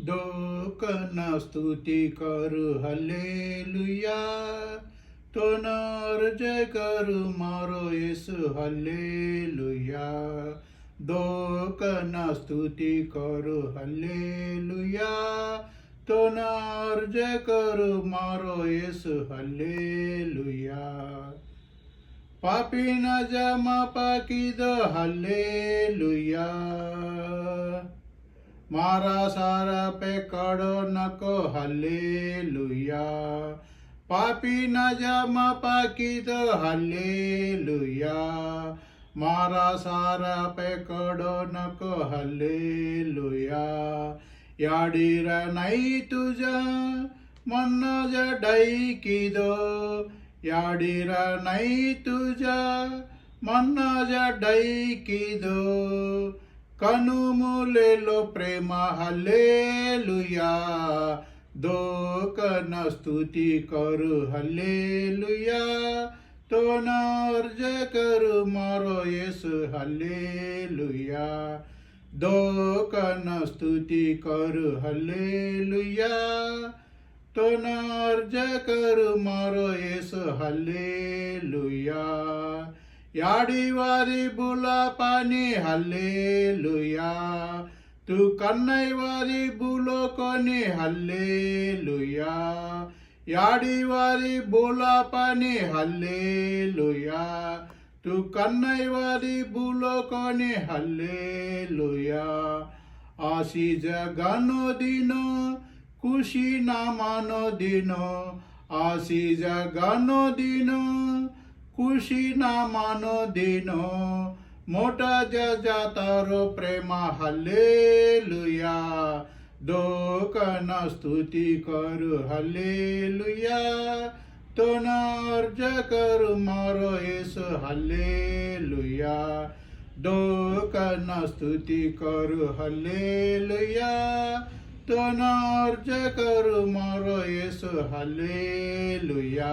दोकना स्तुति करु हल्लेलुया। तोनार जय करु मारो येसु हल्लेलुया। दोकना स्तुति करु हल्लेलुया। तोनार जय करु मारो येसु हल्लेलुया। पापी न जमा पाकिद हल्लेलुया। मारा सारा पेकड़ो नको हल्लेलुया। पापी न जमा पाकिद हल्लेलुया। मारा सारा पेकड़ो नको हल्लेलुया। याडीर नाही तुझा मन जडैकिदो। याडीर नाही तुझा मन जडैकिदो। कनुमुलेलो प्रेम हल्लेलुया। दोकन स्तुति करु हल्लेलुया। तोनार जय करु मारो येसु हल्लेलुया। दोकन स्तुति करु हल्लेलुया। तोनार जय करु मारो येसु हल्लेलुया। याडीवारी बुला पानी हल्लेलुया। तू कन्नैवारी बुलो कोनी हल्लेलुया। याडीवारी बुला पानी हल्लेलुया। तू कन्नैवारी बुलो कोनी हल्लेलुया। आशी जगानो दिनो खुशी नामानो दिनो। आशी जगानो दिनो खुशी नामानो दिनो। मोठा जजा तारो प्रेम हल्लेलुया। दोकन स्तुति करु हल्लेलुया। तोनार जय करु मारो येसु हल्लेलुया। दोकन स्तुति करु हल्लेलुया। तोनार जय करु मारो येसु हल्लेलुया।